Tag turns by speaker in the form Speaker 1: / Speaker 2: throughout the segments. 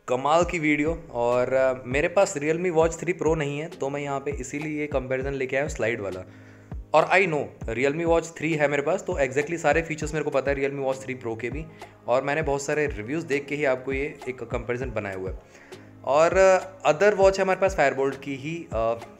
Speaker 1: कमाल की वीडियो। और मेरे पास Realme Watch 3 Pro नहीं है, तो मैं यहाँ पे इसीलिए ये कंपैरिजन लेके आया हूँ स्लाइड वाला। और आई नो Realme Watch 3 है मेरे पास, तो एग्जैक्टली सारे फीचर्स मेरे को पता है Realme Watch 3 Pro के भी। और मैंने बहुत सारे रिव्यूज़ देख के ही आपको ये एक कंपैरिजन बनाया हुआ है। और अदर वॉच है हमारे पास फायरबोल्ट की ही,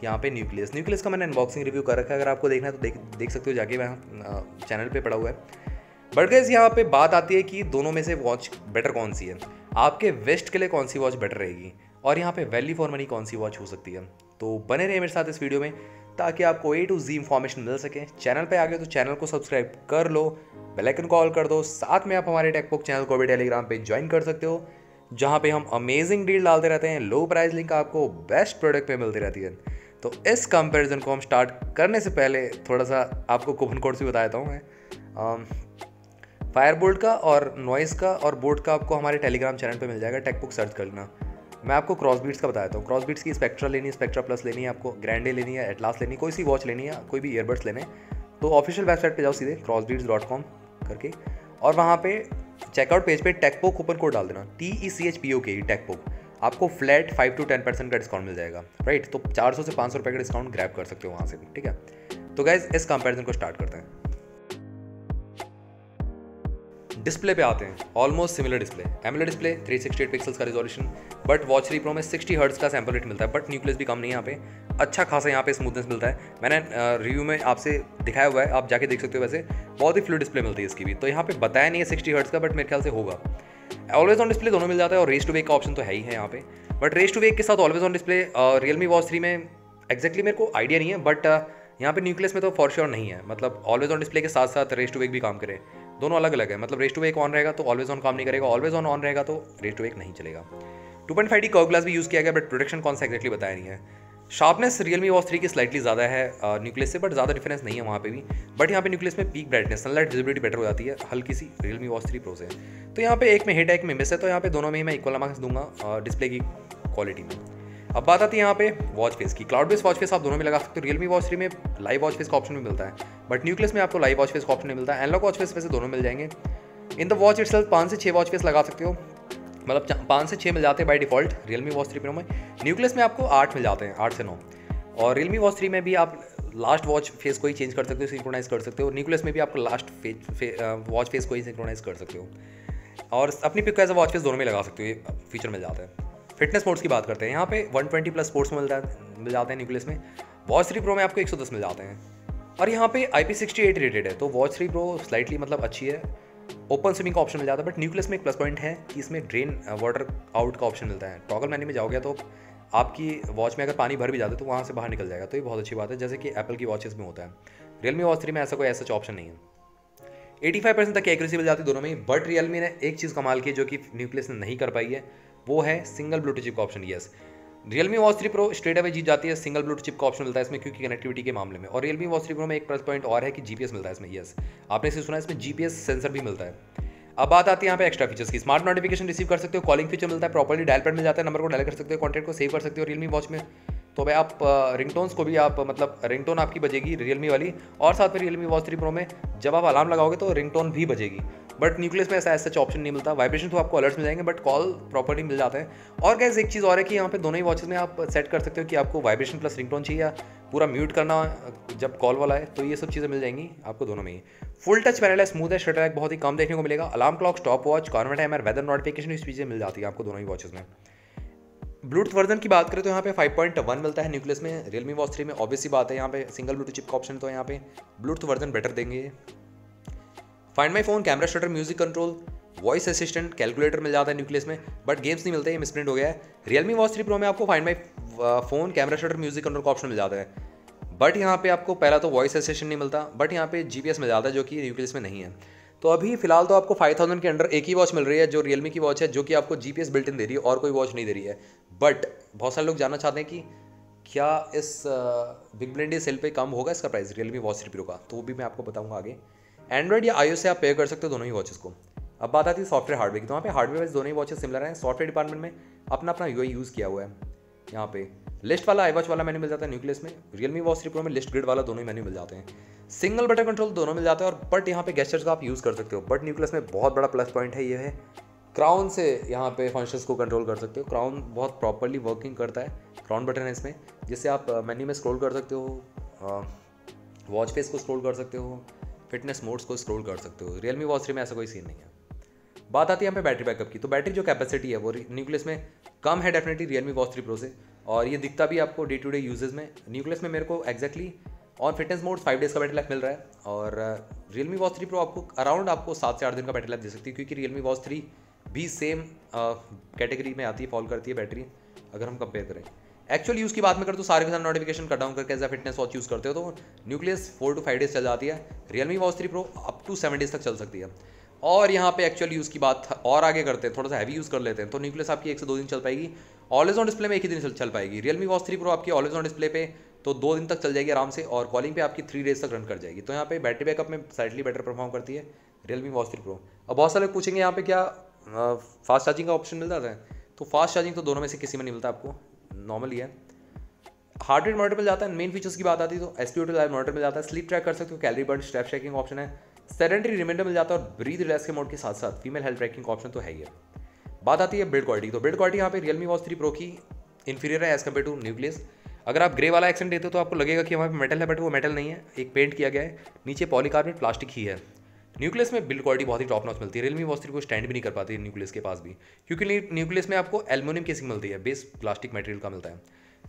Speaker 1: यहाँ पे न्यूक्लियस का मैंने अनबॉक्सिंग रिव्यू कर रखा है। अगर आपको देखना है तो देख सकते हो जाके, वहाँ चैनल पे पड़ा हुआ है। बट गाइस यहाँ पे बात आती है कि दोनों में से वॉच बेटर कौन सी है, आपके वेस्ट के लिए कौन सी वॉच बेटर रहेगी, और यहाँ पे वैल्यू फॉर मनी कौन सी वॉच हो सकती है। तो बने रहिए मेरे साथ इस वीडियो में ताकि आपको A to Z इंफॉर्मेशन मिल सके। चैनल पे आ गए तो चैनल को सब्सक्राइब कर लो, बेल आइकन कॉल कर दो। साथ में आप हमारे टेकबुक चैनल को भी टेलीग्राम पे ज्वाइन कर सकते हो, जहाँ पे हम अमेजिंग डील डालते रहते हैं। लो प्राइस लिंक आपको बेस्ट प्रोडक्ट पे मिलती रहती है। तो इस कंपैरिजन को हम स्टार्ट करने से पहले थोड़ा सा आपको कूपन कोड से बता देता हूँ मैं। फायरबोल्ट का और नॉइस का और बोट का आपको हमारे टेलीग्राम चैनल पे मिल जाएगा, टेकबुक सर्च कर लेना। मैं आपको क्रॉसबीट्स का बताता हूँ। क्रॉसबीट्स की स्पेक्ट्रा लेनी है, स्पेक्ट्रा प्लस लेनी है, आपको ग्रैंडे लेनी है, एटलास लेनी है, कोई सी वॉच लेनी है, कोई भी ईयरबड्स लेने, तो ऑफिशियल वेबसाइट पे जाओ सीधे crossbeats.com करके, और वहाँ पे चेकआउट पेज पे टेकबुक कूपन कोड डाल देना, TECHPOK टेकबुक। आपको फ्लैट 5 to 10% का डिस्काउंट मिल जाएगा, राइट। तो 400 से 500 रुपये का डिस्काउंट ग्रैब कर सकते हो वहाँ से भी, ठीक है। तो गाइज इस कंपेरिजन को स्टार्ट करते हैं। डिस्प्ले पे आते हैं, almost similar display, AMOLED display, 368 pixels का रिजोल्यूशन। बट वॉच 3 प्रो में 60 हर्ट्ज का सैंपल रेट मिलता है, बट न्यूक्लियस भी कम नहीं है यहाँ पे, अच्छा खासा यहाँ पे स्मूथनेस मिलता है। मैंने रिव्यू में आपसे दिखाया हुआ है, आप जाके देख सकते हो। वैसे बहुत ही फ्लूइड डिस्प्ले मिलती है इसकी भी, तो यहाँ पे बताया नहीं है 60 हर्ट्ज का, बट मेरे ख्याल से होगा। ऑलवेज ऑन डिस्प्ले दोनों मिल जाता है, और रेस टू वेक का ऑप्शन तो है ही है यहाँ पे। बट रेस टू वेक के साथ always on display Realme Watch 3 में एक्जैक्टली मेरे को आइडिया नहीं है, बट यहाँ पे न्यूक्लियस में तो फॉर श्योर नहीं है। मतलब ऑलवेज ऑन डिस्प्ले के साथ साथ रेस टू वेक भी काम करे, दोनों अलग अलग है। मतलब रेस टू वेक ऑन रहेगा तो ऑलवेज ऑन काम नहीं करेगा, ऑलवेज ऑन ऑन रहेगा तो रेस टू वेक नहीं चलेगा। 2.5D कर्व ग्लास भी यूज़ किया गया, बट प्रोटेक्शन कौन सा एक्जैक्टली बताया नहीं है। शार्पनेस Realme Watch 3 की स्लाइटली ज़्यादा है न्यूक्लियस से, बट ज़्यादा डिफरेंस नहीं है वहाँ पे भी। बट यहाँ पे न्यूक्लियस में peak brightness, sunlight visibility better हो जाती है हल्की सी Realme Watch 3 Pro से। तो यहाँ पे एक में हिट है, एक में मिस है, तो यहाँ पे दोनों में ही मैं इक्वल मार्क्स दूंगा डिस्प्ले की क्वालिटी में। अब बात आती है यहाँ पे वॉच फेस की। क्लाउड बेस्ड वॉच फेस आप दोनों में लगा सकते हो। Realme Watch 3 में लाइव वॉच फेस का ऑप्शन भी मिलता है, बट न्यूक्लियस में आपको लाइव वॉच फेस का ऑप्शन नहीं मिलता है। एनालॉग वॉच फेस वैसे दोनों मिल जाएंगे। इन द वॉच इटसेल्फ 5 से 6 वॉच फेस लगा सकते हो, मतलब 5 से 6 मिल जाते हैं by default Realme Watch 3 Pro में। न्यूक्लियस में आपको 8 मिल जाते हैं, 8 से 9। और Realme Watch 3 में भी आप लास्ट वॉच फेस को ही चेंज कर सकते हो, सिंक्रोनाइज कर सकते हो। न्यूक्लियस में भी आपको लास्ट वॉच फेस को ही सिंक्रोनाइज कर सकते हो, और अपनी pic as a watch face दोनों में लगा सकते हो, ये फीचर मिल जाता है। फिटनेस मोड्स की बात करते हैं, यहाँ पे 120 प्लस स्पोर्ट्स मिल जाते हैं न्यूक्लियस में। Watch 3 Pro में आपको 110 मिल जाते हैं, और यहाँ पे IP68 रेटेड है, तो Watch 3 Pro स्लाइटली मतलब अच्छी है। ओपन स्विमिंग का ऑप्शन मिल जाता है, बट न्यूक्लियस में एक प्लस पॉइंट है कि इसमें ड्रेन वाटर आउट का ऑप्शन मिलता है। टॉगल मेन्यू में जाओगे तो आपकी वॉच में अगर पानी भर भी जाता है तो वहाँ से बाहर निकल जाएगा, तो ये बहुत अच्छी बात है, जैसे कि एप्पल की वॉचेस में होता है। Realme Watch 3 में ऐसा कोई ऐसा ऑप्शन नहीं है। 85% तक की एक्यूरेसी मिल जाती है दोनों में ही। बट Realme ने एक चीज़ कमाल की है जो कि न्यूक्लियस ने नहीं कर पाई है, वो है सिंगल ब्लूटूथ चिप का option. Yes, Realme Watch 3 Pro straight away जीत जाती है, सिंगल ब्लूटूथ चिप का ऑप्शन मिलता है इसमें, क्योंकि कनेक्टिविटी के मामले में। और Realme Watch 3 Pro में एक प्लस पॉइंट और है कि GPS मिलता है इसमें। यस, आपने इसे सुना है, इसमें GPS सेंसर भी मिलता है। अब बात आती है यहाँ पे एक्स्ट्रा फीचर्स की। स्मार्ट नोटिफिकेशन रिसीव कर सकते हो, कॉलिंग फीचर मिलता है, प्रॉपर्ली डायल पैड मिल जाता है, नंबर को डायल कर सकते हो, कॉन्टैक्ट को सेव कर सकते हो Realme Watch में। तो भाई आप रिंगटोन्स को भी आप, मतलब रिंगटोन आपकी बजेगी Realme वाली, और साथ में Realme Watch 3 Pro में जब आप अलार्म लगाओगे तो रिंगटोन भी बजेगी। बट न्यूक्लियस में ऐसा सच ऑप्शन नहीं मिलता। वाइब्रेशन तो आपको अलर्ट्स मिल जाएंगे, बट कॉल प्रॉपर्ली मिल जाता है। और गैस एक चीज़ और है कि यहाँ पे दोनों ही वॉचेस में आप सेट कर सकते हो कि आपको वाइब्रेशन प्लस रिंगटोन चाहिए या पूरा म्यूट करना जब कॉल वाला है, तो ये सब चीज़ें मिल जाएंगी आपको दोनों में ही। फुल टच पैनल है, स्मूथ है, शटर रैक बहुत ही कम देखने को मिलेगा। अलार्म क्लॉक, स्टॉप वॉच, कॉन्वेंट टाइमर, वेदर नोटिफिकेशन, इस चीज़ें मिल जाती है आपको दोनों ही वॉचेस में। ब्लूटूथ वर्जन की बात करें तो यहाँ पे 5.1 मिलता है न्यूक्लियस में। Realme Watch 3 में ऑब्वियसली बात है, यहाँ पे सिंगल ब्लूटूथ चिप का ऑप्शन, तो यहाँ पे ब्लूटूथ वर्जन बेटर देंगे। Find my phone, camera shutter, music control, voice assistant, calculator मिल जाता है न्यूक्लियस में, बट गेम्स नहीं मिलते, ये मिसप्रिंट हो गया है। Realme Watch 3 Pro में आपको find my phone, camera shutter, music control का ऑप्शन मिल जाता है, बट यहाँ पे आपको पहला तो वॉइस असिस्टेंट नहीं मिलता, बट यहाँ पे GPS मिल जाता है, जो कि न्यूक्लियस में नहीं है। तो अभी फिलहाल तो आपको 5000 के अंडर एक ही वॉच मिल रही है जो Realme की वॉच है, जो कि आपको GPS बिल्ट इन दे रही है, और कोई वॉच नहीं दे रही है। बट बहुत सारे लोग जानना चाहते हैं कि क्या इस बिग बिलियन डे सेल पे कम होगा इसका प्राइस Realme Watch 3 Pro का, तो वो भी मैं आपको बताऊंगा आगे। एंड्रॉइड या iOS से आप पे कर सकते हो दोनों ही वॉचेस को। अब बात आती है सॉफ्टवेयर हार्डवेयर की, तो वहाँ पे हार्डवेयर वाइज दोनों ही वॉचेस सिमिलर हैं। सॉफ्टवेयर डिपार्टमेंट में अपना अपना UI यूज़ किया हुआ है। यहाँ पे लिस्ट वाला iWatch वाला मेन्यू मिल जाता है न्यूक्लियस में। Realme Watch 3 Pro में लिस्ट ग्रिड वाला दोनों ही मेन्यू मिल जाते हैं। सिंगल बटन कंट्रोल दोनों मिल जाता है, और बट यहाँ पे गेस्चर्स का आप यूज़ कर सकते हो। बट न्यूक्लियस में बहुत बड़ा प्लस पॉइंट है, ये है क्राउन से यहाँ पे फंक्शंस को कंट्रोल कर सकते हो। क्राउन बहुत प्रॉपरली वर्किंग करता है, क्राउन बटन है इसमें, जिससे आप मेन्यू में स्क्रॉल कर सकते हो, वॉच फेस को स्क्रॉल कर सकते हो, फिटनेस मोड्स को स्क्रॉल कर सकते हो। रियलमी वॉच 3 में ऐसा कोई सीन नहीं है। बात आती है यहाँ पे बैटरी बैकअप की, तो बैटरी जो कैपेसिटी है वो न्यूक्लियस में कम है डेफिनेटली रियलमी वॉच 3 प्रो से, और ये दिखता भी आपको डे टू डे यूजेज में। न्यूक्लियस में मेरे को exactly on fitness mode 5 days का बैटरी लाइफ मिल रहा है, और रियलमी वॉच 3 प्रो आपको अराउंड आपको 7 से 8 दिन का बैटरी लाइफ दे सकती है, क्योंकि रियलमी वॉच 3 भी सेम कैटेगरी में आती है, फॉल करती है बैटरी अगर हम कंपेयर करें। एक्चुअल यूज़ की बात में कर तो सारे के सारे नोटिफिकेशन कट डाउन करके as a fitness watch use करते हो तो न्यूक्लियस 4 to 5 डेज़ चल जाती है। Realme watch 3 pro up to 7 days तक चल सकती है। और यहाँ पे एक्चुअल यूज़ की बात और आगे करते हैं, थोड़ा सा हैवी यूज़ कर लेते हैं, तो न्यूक्लियस आपकी 1 से 2 दिन चल पाएगी। ऑलवेज ऑन डिस्प्ले में 1 ही दिन चल पाएगी। रियलमी वॉच 3 प्रो आपकी ऑलवेज ऑन डिस्प्ले पे तो 2 दिन तक चल जाएगी आराम से, और कॉलिंग पे आपकी 3 डेज़ तक रन कर जाएगी। तो यहाँ पे बैटरी बैकअप में स्लाइटली बेटर परफॉर्म करती है रियलमी वॉच 3 प्रो। अब बहुत सारे लोग पूछेंगे यहाँ पे क्या फास्ट चार्जिंग का ऑप्शन मिल जाता है, तो फास्ट चार्जिंग तो दोनों में से किसी में नहीं मिलता आपको, नॉर्मली है। हार्ट रेट मॉनिटर मिल जाता है। मेन फीचर्स की बात आती है तो SpO2 लाइव मॉनिटर मिल जाता है, स्लीप ट्रैक कर सकते हो, calorie burn, step trekking option है, सेडेंटरी रिमाइंडर मिल जाता है, और ब्रीथ रिलैक्स के मोड के साथ साथ फीमेल हेल्थ ट्रैकिंग ऑप्शन तो है ही है। बात आती है बिल्ड क्वालिटी, तो बिल्ड क्वालिटी यहाँ पे रियलमी वॉच 3 प्रो की इंफीरियर है एज कम्पेयर टू न्यूक्लियस। अगर आप ग्रे वाला एक्सेंट देते हो तो आपको लगेगा कि वहाँ पे मेटल है, बट वो मेटल नहीं है, एक पेंट किया गया है, नीचे पॉलीकार्बोनेट प्लास्टिक ही है। न्यूक्लियस में बिल्ड क्वालिटी बहुत ही टॉप नॉच मिलती है। रियलमी वॉच 3 को स्टैंड भी नहीं कर पाती है न्यूक्लियस के पास भी, क्योंकि न्यूक्लियस में आपको एल्यूमिनियम केसिंग मिलती है, बेस प्लास्टिक मटेरियल का मिलता है,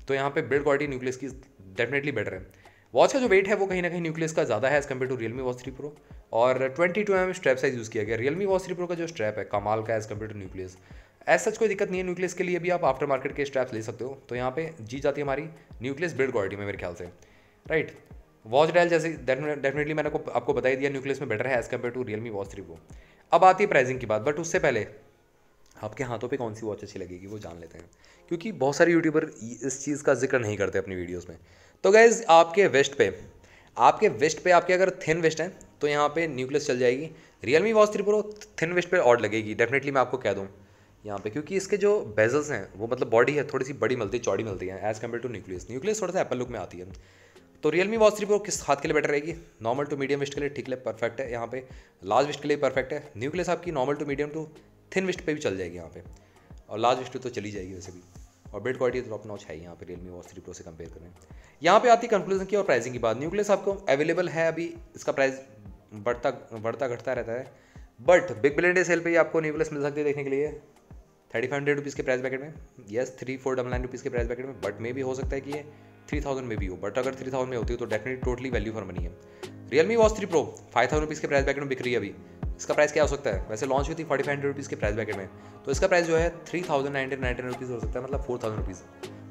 Speaker 1: तो यहाँ पे बिल्ड क्वालिटी न्यूक्लियस की डेफिनेटली बेटर है। वॉच का जो वेट है वो कहीं ना कहीं न्यूक्लियस का ज़्यादा है as compare to Realme watch 3 pro, और 22 mm स्ट्रैप साइज यूज़ किया गया। रियलमी वॉच 3 प्रो का जो स्ट्रैप है कमाल का एज कम्पेयर टू न्यूक्लियस। ऐसा सच कोई दिक्कत नहीं है, न्यूक्लियस के लिए भी आप आफ्टर मार्केट के स्ट्रैप्स ले सकते हो, तो यहाँ पे जी जाती है हमारी न्यूक्लियस बिल्ड क्वालिटी में मेरे ख्याल से, राइट। वॉच डायल जैसे डेफिनेटली मैंने आपको बता ही दिया न्यूक्लियस में बेटर है as compare to Realme watch 3 pro. अब आती है प्राइसिंग की बात, बट उससे पहले आपके हाथों पे कौन सी वॉच अच्छी लगेगी वो जान लेते हैं, क्योंकि बहुत सारे यूट्यूबर इस चीज़ का जिक्र नहीं करते अपनी वीडियोस में। तो गाइज आपके वेस्ट पे आपके अगर थिन वेस्ट है तो यहाँ पे न्यूक्लियस चल जाएगी। Realme watch 3 pro thin waist पे ऑड लगेगी डेफिनेटली, मैं आपको कह दूँ यहाँ पे, क्योंकि इसके जो बेजल्स हैं वो मतलब बॉडी है थोड़ी सी बड़ी मिलती है, चौड़ी मिलती है एज कम्पेयर टू न्यूक्लियस थोड़ा सा एप्पल लुक में आती है। तो रियलमी वॉच 3 प्रो किस हाथ के लिए बेटर रहेगी? नॉर्मल टू मीडियम वेस्ट के लिए ठीक है, परफेक्ट है। यहाँ पे लार्ज वेस्ट के लिए परफेक्ट है। न्यूक्लियस आपकी normal to medium to thin waist पे भी चल जाएगी यहाँ पे, और लार्ज वेस्ट तो चली जाएगी वैसे भी, और बिल्ड क्वालिटी टॉप नॉच है यहाँ पे रियलमी वॉच 3 प्रो से कंपेयर करें। यहाँ पे आती है कंक्लूजन की और प्राइसिंग की बात। न्यूक्लियस आपको अवेलेबल है अभी, इसका प्राइस बढ़ता घटता रहता है, but big billion day sale पे ही आपको न्यूक्लियस मिल सकती है देखने के लिए 3500 रुपीज़ के प्राइस बैकेट में, यस 3499 रुपीज़ के प्राइस बैकेट में, बट मे भी हो सकता है कि ये 3000 में भी हो, बट अगर 3000 में होती है तो definitely totally value for money है। रियलमी वॉच 3 प्रो 5000 रुपीज़ के प्राइस बैकेट में बिक रही है अभी। इसका प्राइस क्या हो सकता है? वैसे लॉन्च हुई थी 4500 रुपीज़ के प्राइस बैकेट में, तो इसका प्राइस जो है 3999 रुपीज़ हो सकता है, मतलब 4000 रुपीज़।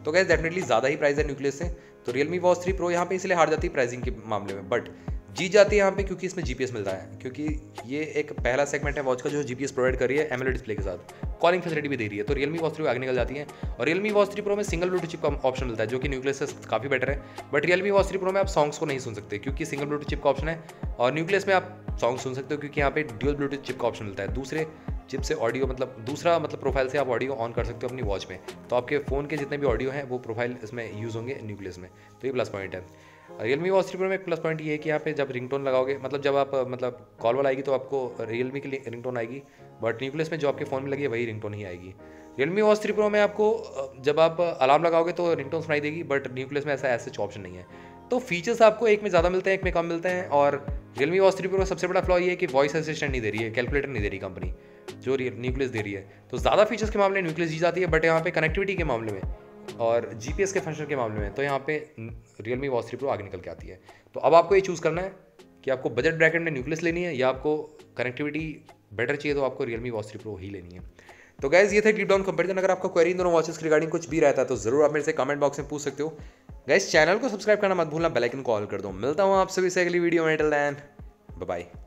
Speaker 1: तो गैस डेफिनेटली ज़्यादा ही प्राइस है न्यूक्लियस से। तो रियलमी वॉच 3 प्रो यहाँ पे इसलिए हार जाती है प्राइसिंग के मामले में, बट जीत जाती है यहाँ पे क्योंकि इसमें GPS मिलता है, क्योंकि ये एक पहला सेगमेंट है वॉच का जो GPS प्रोवाइड कर रही है एमोलेड डिस्प्ले के साथ, कॉलिंग फैसिलिटी भी दे रही है। तो रियलमी वॉच 3 प्रो आगे निकल जाती है, और रियलमी वॉच 3 प्रो में सिंगल ब्लूटूथ चिप का ऑप्शन मिलता है जो कि न्यूक्लियस से काफ़ी बेटर है। बट रियलमी वॉच 3 प्रो में आप सॉन्ग्स को नहीं सुन सकते क्योंकि सिंगल ब्लूटूथ चिप का ऑप्शन है, और न्यूक्लियस में आप सॉन्ग सुन सकते हो क्योंकि यहाँ पे ड्यूअल ब्लूटूथ चिप का ऑप्शन मिलता है। दूसरे चिप से ऑडियो दूसरा प्रोफाइल से आप ऑडियो ऑन कर सकते हो अपनी वॉच में, तो आपके फ़ोन के जितने भी ऑडियो हैं वो प्रोफाइल इसमें यूज़ होंगे न्यूक्लियस में, तो ये प्लस पॉइंट है। रियलमी वॉच 3 प्रो में एक प्लस पॉइंट ये है कि यहाँ पे जब रिंगटोन लगाओगे, जब आप कॉल वाला आएगी तो आपको रियलमी की रिंगटोन आएगी, बट न्यूक्लियस में जो आपके फ़ोन में लगी है वही रिंगटोन ही आएगी। रियलमी वॉच 3 प्रो में आपको जब आप अलार्म लगाओगे तो रिंगटोन सुनाई देगी, बट न्यूक्लियस में ऐसा ऑप्शन नहीं है। तो फीचर्स आपको एक में ज़्यादा मिलते हैं, एक में कम मिलते हैं। और रियलमी वॉच 3 प्रो का सबसे बड़ा फ्लॉ ये है कि वॉइस असिस्टेंट नहीं दे रही है, कैलकुलेटर नहीं दे रही कंपनी, जो न्यूक्लियस दे रही है। तो ज़्यादा फीचर्स के मामले में न्यूक्लियस जी जाती है, बट यहाँ पे कनेक्टिविटी के मामले में और GPS के फंक्शन के मामले में तो यहाँ पे रियलमी वॉच 3 प्रो आगे निकल के आती है। तो अब आपको ये चूज़ करना है कि आपको बजट ब्रैकेट में न्यूक्लियस लेनी है या आपको कनेक्टिविटी बेटर चाहिए, तो आपको रियलमी वॉच 3 प्रो ही लेनी है। तो गाइज ये था डीप डाउन कंपैरिजन। अगर आपका क्वेरी इन दोनों वॉचेस के रिगार्डिंग कुछ भी रहता है तो जरूर आप मेरे से कमेंट बॉक्स में पूछ सकते हो। गाइज चैनल को सब्सक्राइब करना मत भूलना, बेल आइकन को ऑल कर दो। मिलता हूँ आप सभी से अगली वीडियो में, टिल देन बाय बाय।